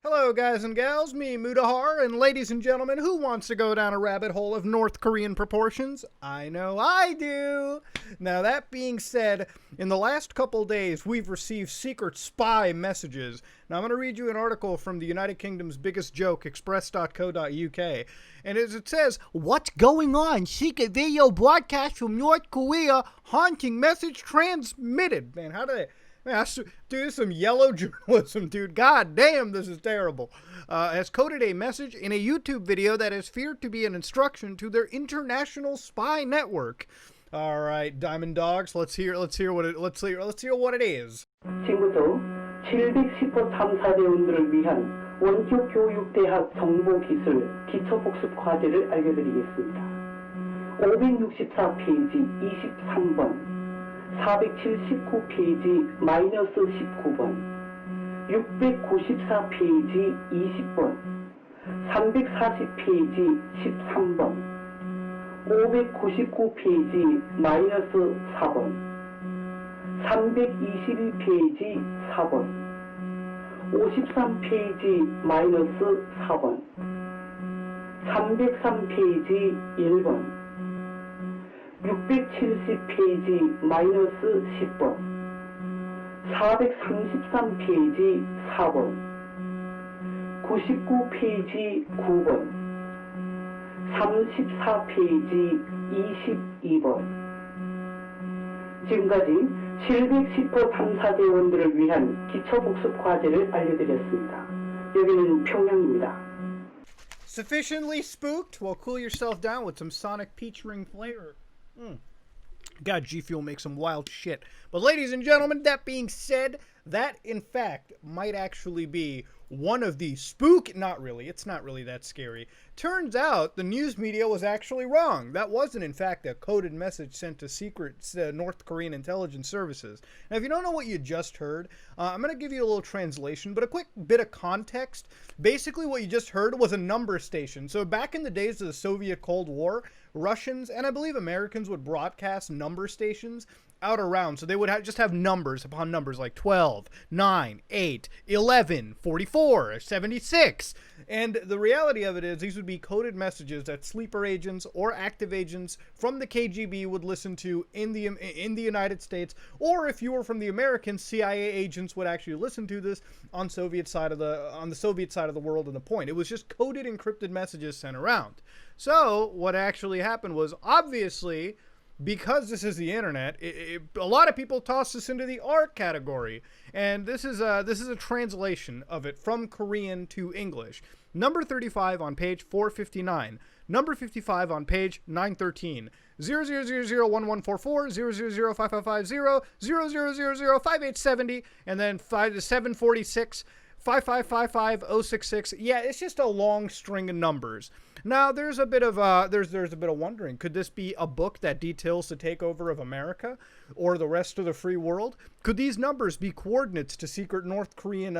Hello, guys and gals, me, Mudahar, and ladies and gentlemen, who wants to go down a rabbit hole of North Korean proportions? I know I do! Now, that being said, in the last couple days, we've received secret spy messages. Now, I'm going to read you an article from the United Kingdom's biggest joke, express.co.uk, and as it says, "What's going on? Secret video broadcast from North Korea, haunting message transmitted." Man, how do they... Man, dude, some yellow journalism, dude. God damn, this is terrible. Has coded a message in a YouTube video that is feared to be an instruction to their international spy network. All right, Diamond Dogs, let's hear what it is. 지금부터 710호 탐사대원들을 위한 원격 교육대학 정보기술 기초복습 과제를 알려드리겠습니다. 564페이지 23번 479페이지 마이너스 19번 694페이지 20번 340페이지 13번 599페이지 마이너스 4번 321페이지 4번 53페이지 마이너스 4번 303페이지 1번 670페이지 마이너스 10번 433페이지 4번 99페이지 9번 34페이지 22번 지금까지 710호 탐사대원들을 위한 기초복습 과제를 알려드렸습니다. 여기는 평양입니다. Sufficiently spooked? Well, cool yourself down with some Sonic Peach Ring flavor. God, G Fuel makes some wild shit. But ladies and gentlemen, that being said, that in fact might actually be one of the not really, it's not really that scary. Turns out the news media was actually wrong. That wasn't in fact a coded message sent to secret North Korean intelligence services. Now, if you don't know what you just heard, I'm going to give you a little translation, but a quick bit of context. Basically, what you just heard was a number station. So back in the days of the Soviet Cold War, Russians and I believe Americans would broadcast number stations out around. So they would just have numbers upon numbers like 12, 9, 8, 11, 44, 76. And the reality of it is these would be coded messages that sleeper agents or active agents from the KGB would listen to in the United States, or if you were from the Americans, CIA agents would actually listen to this on the Soviet side of the world. And the point, it was just coded encrypted messages sent around. So what actually happened was, obviously, because this is the internet, a lot of people toss this into the art category, and this is a translation of it from Korean to English. Number 35 on page 459, number 55 on page 913, 00001144, 0005550, 00005870, and then 746. 5555066. Yeah, it's just a long string of numbers. Now, there's a bit of wondering, could this be a book that details the takeover of America or the rest of the free world? Could these numbers be coordinates to secret North Korean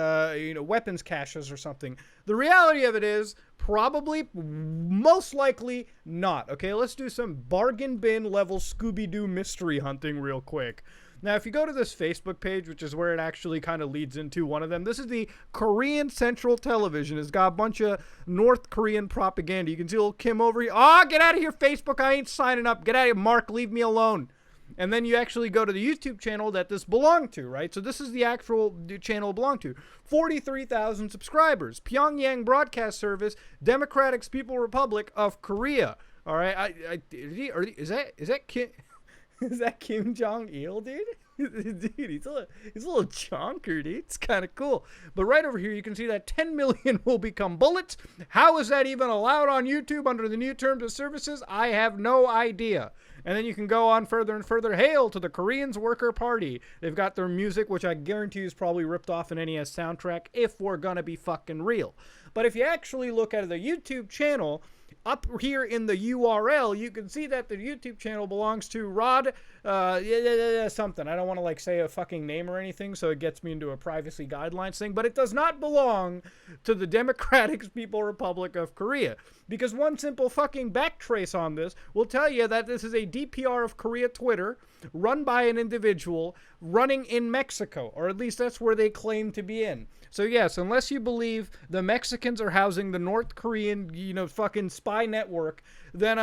weapons caches or something? The reality of it is probably, most likely not. Okay, let's do some bargain bin level Scooby-Doo mystery hunting real quick. Now, if you go to this Facebook page, which is where it actually kind of leads into one of them, this is the Korean Central Television. It's got a bunch of North Korean propaganda. You can see little Kim over here. Oh, get out of here, Facebook. I ain't signing up. Get out of here, Mark. Leave me alone. And then you actually go to the YouTube channel that this belonged to, right? So this is the actual channel it belonged to. 43,000 subscribers. Pyongyang Broadcast Service, Democratic People's Republic of Korea. All right. Is that Kim? Is that Kim Jong-il, dude? Dude, he's a little chonker, dude. It's kind of cool. But right over here, you can see that 10 million will become bullets. How is that even allowed on YouTube under the new terms of services? I have no idea. And then you can go on further and further. Hail to the Koreans Worker Party. They've got their music, which I guarantee is probably ripped off an NES soundtrack, if we're gonna be fucking real. But if you actually look at the YouTube channel, up here in the URL, you can see that the YouTube channel belongs to Rod, something. I don't want to say a fucking name or anything, so it gets me into a privacy guidelines thing, but it does not belong to the Democratic People's Republic of Korea. Because one simple fucking backtrace on this will tell you that this is a DPR of Korea Twitter run by an individual running in Mexico, or at least that's where they claim to be in. So yes, unless you believe the Mexicans are housing the North Korean, fucking spy network, then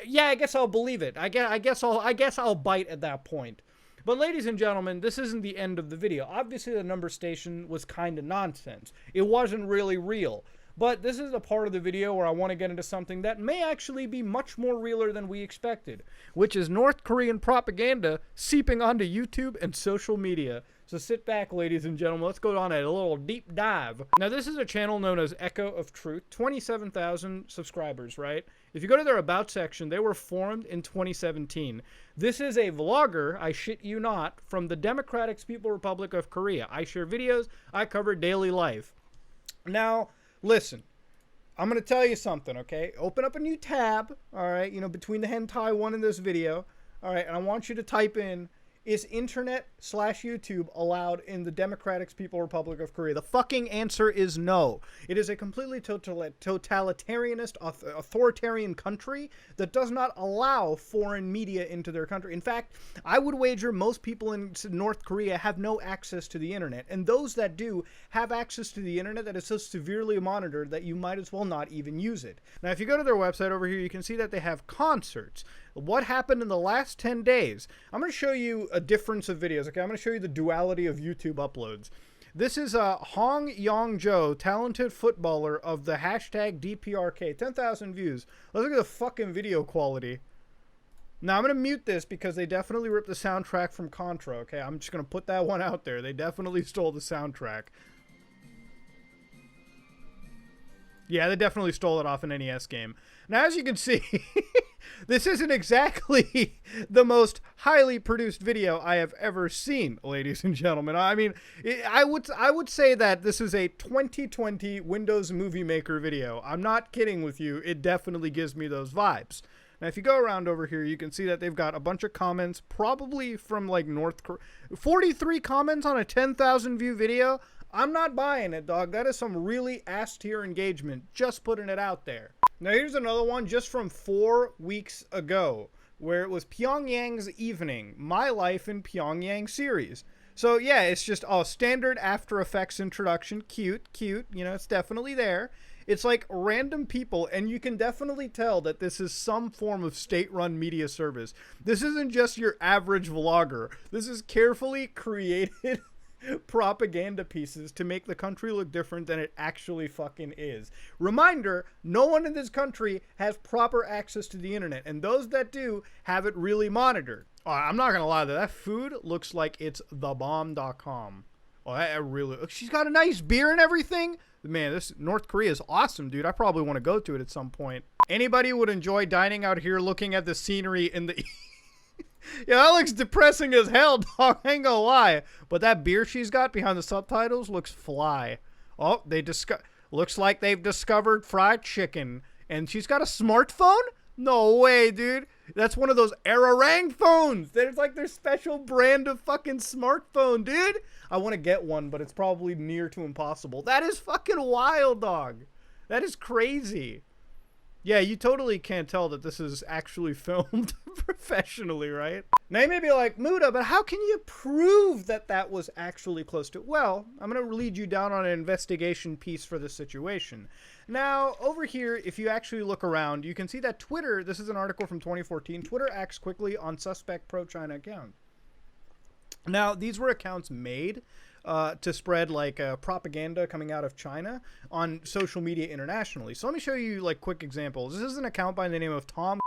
yeah, I guess I'll believe it. I guess I'll bite at that point. But ladies and gentlemen, this isn't the end of the video. Obviously, the number station was kind of nonsense. It wasn't really real. But this is a part of the video where I want to get into something that may actually be much more realer than we expected, which is North Korean propaganda seeping onto YouTube and social media. So sit back, ladies and gentlemen. Let's go on a little deep dive. Now, this is a channel known as Echo of Truth. 27,000 subscribers, right? If you go to their About section, they were formed in 2017. This is a vlogger, I shit you not, from the Democratic People's Republic of Korea. I share videos. I cover daily life. Now, listen. I'm going to tell you something, okay? Open up a new tab, all right? Between the hentai one and this video, all right? And I want you to type in, is internet/YouTube allowed in the Democratic People's Republic of Korea? The fucking answer is no. It is a completely totalitarianist, authoritarian country that does not allow foreign media into their country. In fact, I would wager most people in North Korea have no access to the internet. And those that do have access to the internet that is so severely monitored that you might as well not even use it. Now, if you go to their website over here, you can see that they have concerts. What happened in the last 10 days? I'm going to show you a difference of videos. Okay, I'm going to show you the duality of YouTube uploads. This is Hong Yong-jo, talented footballer of the hashtag DPRK. 10,000 views. Let's look at the fucking video quality. Now, I'm going to mute this because they definitely ripped the soundtrack from Contra, okay? I'm just going to put that one out there. They definitely stole the soundtrack. Yeah, they definitely stole it off an NES game. Now, as you can see, this isn't exactly the most highly produced video I have ever seen, ladies and gentlemen. I mean, I would say that this is a 2020 Windows Movie Maker video. I'm not kidding with you. It definitely gives me those vibes. Now, if you go around over here, you can see that they've got a bunch of comments, probably from like North Korea. 43 comments on a 10,000 view video. I'm not buying it, dog. That is some really ass-tier engagement. Just putting it out there. Now, here's another one just from 4 weeks ago, where it was Pyongyang's Evening, My Life in Pyongyang series. So, yeah, it's just standard After Effects introduction. Cute. It's definitely there. It's like random people, and you can definitely tell that this is some form of state-run media service. This isn't just your average vlogger. This is carefully created propaganda pieces to make the country look different than it actually fucking is. Reminder, no one in this country has proper access to the internet, and those that do have it really monitored. I'm not gonna lie, that food looks like it's thebomb.com. Oh, that really, she's got a nice beer and everything. Man, this North Korea is awesome, dude. I probably want to go to it at some point. Anybody would enjoy dining out here looking at the scenery in the yeah, that looks depressing as hell, dog. I ain't gonna lie. But that beer she's got behind the subtitles looks fly. Oh, looks like they've discovered fried chicken. And she's got a smartphone? No way, dude. That's one of those Arirang phones. There's like their special brand of fucking smartphone, dude. I want to get one, but it's probably near to impossible. That is fucking wild, dog. That is crazy. Yeah, you totally can't tell that this is actually filmed professionally, right? Now you may be like, Muda, but how can you prove that that was actually close to... Well, I'm going to lead you down on an investigation piece for this situation. Now, over here, if you actually look around, you can see that Twitter, this is an article from 2014, Twitter acts quickly on suspect pro-China account. Now, these were accounts made to spread like propaganda coming out of China on social media internationally. So let me show you like quick examples. This is an account by the name of Tom.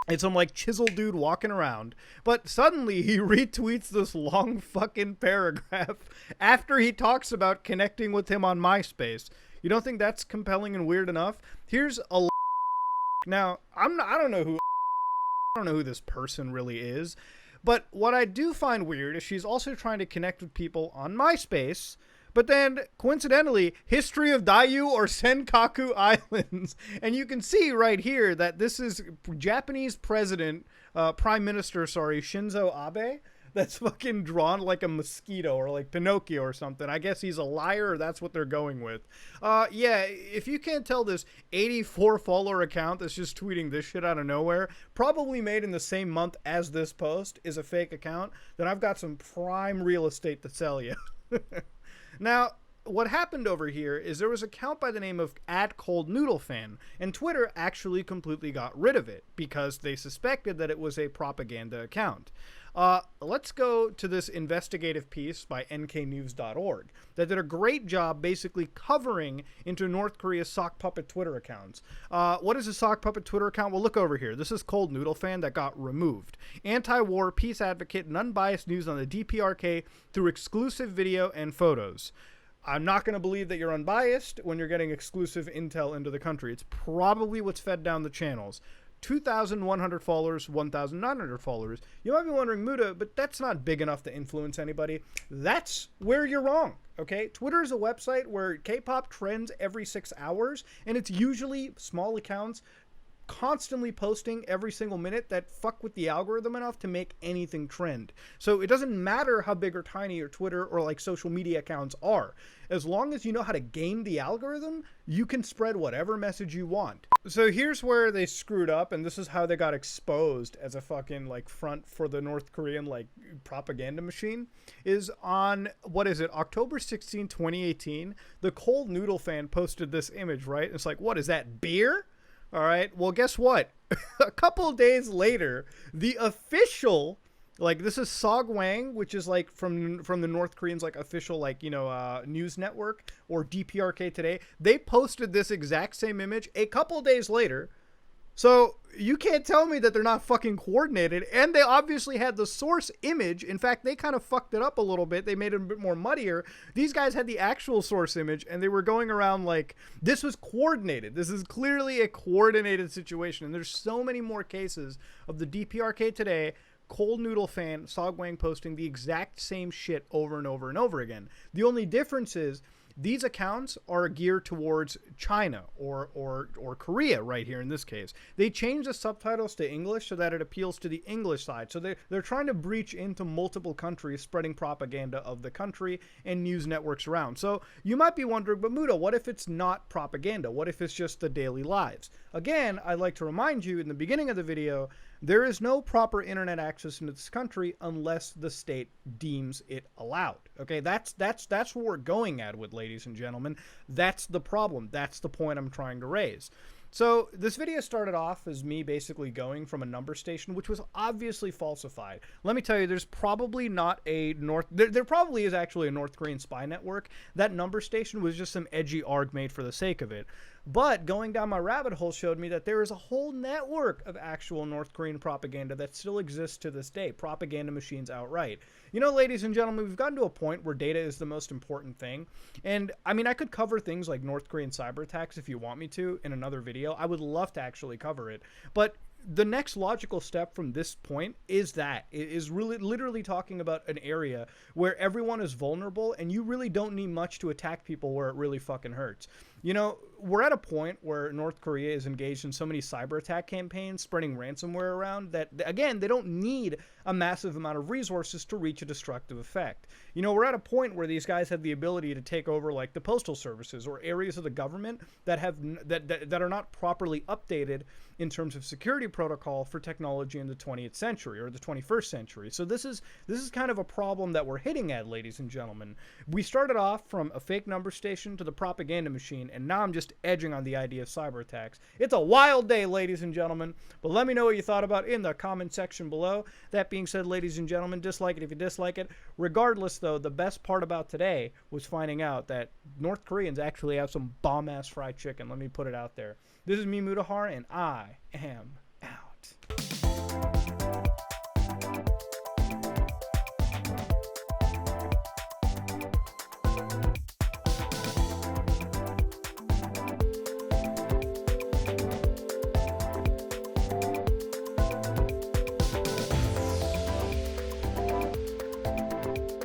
It's some like chiseled dude walking around, but suddenly he retweets this long fucking paragraph after he talks about connecting with him on MySpace. You don't think that's compelling and weird enough? Here's a now I don't know who this person really is. But what I do find weird is she's also trying to connect with people on MySpace, but then, coincidentally, History of Dayu or Senkaku Islands. And you can see right here that this is Japanese Prime Minister, Shinzo Abe. That's fucking drawn like a mosquito or like Pinocchio or something. I guess he's a liar, or that's what they're going with. Yeah, if you can't tell, this 84 follower account that's just tweeting this shit out of nowhere, probably made in the same month as this post, is a fake account, then I've got some prime real estate to sell you. Now, what happened over here is there was an account by the name of @ColdNoodleFan, and Twitter actually completely got rid of it because they suspected that it was a propaganda account. Let's go to this investigative piece by nknews.org that did a great job basically covering into North Korea's sock puppet Twitter accounts. What is a sock puppet Twitter account? Well, look over here. This is Cold Noodle Fan that got removed. Anti-war, peace advocate, and unbiased news on the DPRK through exclusive video and photos. I'm not going to believe that you're unbiased when you're getting exclusive intel into the country. It's probably what's fed down the channels. 2,100 followers, 1,900 followers. You might be wondering, Muda, but that's not big enough to influence anybody. That's where you're wrong, okay? Twitter is a website where K-pop trends every 6 hours, and it's usually small accounts constantly posting every single minute that fuck with the algorithm enough to make anything trend. So it doesn't matter how big or tiny your Twitter or like social media accounts are. As long as you know how to game the algorithm, you can spread whatever message you want. So here's where they screwed up, and this is how they got exposed as a fucking like front for the North Korean like propaganda machine, is on, what is it, October 16, 2018, the Cold Noodle Fan posted this image, right? It's like, what is that, beer? All right, well, guess what? A couple of days later, the official, like, this is Sogwang, which is like from the North Koreans, like official, like, you know, news network, or DPRK Today. They posted this exact same image a couple of days later. So you can't tell me that they're not fucking coordinated, and they obviously had the source image. In fact, they kind of fucked it up a little bit. They made it a bit more muddier. These guys had the actual source image, and they were going around like, this was coordinated. This is clearly a coordinated situation, and there's so many more cases of the DPRK Today, Cold Noodle Fan, Sogwang posting the exact same shit over and over and over again. The only difference is these accounts are geared towards China or Korea right here in this case. They changed the subtitles to English so that it appeals to the English side. So they're trying to breach into multiple countries, spreading propaganda of the country and news networks around. So you might be wondering, but Muda, what if it's not propaganda? What if it's just the daily lives? Again, I'd like to remind you in the beginning of the video, there is no proper internet access into this country unless the state deems it allowed. Okay, that's what we're going at with, ladies and gentlemen. That's the problem. That's the point I'm trying to raise. So this video started off as me basically going from a number station, which was obviously falsified. Let me tell you, there's probably not a there probably is actually a North Korean spy network. That number station was just some edgy arg made for the sake of it. But going down my rabbit hole showed me that there is a whole network of actual North Korean propaganda that still exists to this day. Propaganda machines outright. You know, ladies and gentlemen, we've gotten to a point where data is the most important thing. And I mean, I could cover things like North Korean cyber attacks if you want me to in another video. I would love to actually cover it. But the next logical step from this point is really literally talking about an area where everyone is vulnerable and you really don't need much to attack people where it really fucking hurts. You know, we're at a point where North Korea is engaged in so many cyber attack campaigns, spreading ransomware around, that, again, they don't need a massive amount of resources to reach a destructive effect. You know, we're at a point where these guys have the ability to take over, like, the postal services or areas of the government that have that are not properly updated in terms of security protocol for technology in the 20th century or the 21st century. So this is kind of a problem that we're hitting at, ladies and gentlemen. We started off from a fake number station to the propaganda machine, and now I'm just edging on the idea of cyber attacks. It's a wild day, ladies and gentlemen, but let me know what you thought about it in the comment section below. That being said, ladies and gentlemen, dislike it if you dislike it. Regardless, though, the best part about today was finding out that North Koreans actually have some bomb-ass fried chicken. Let me put it out there. This is me, Mutahar, and I am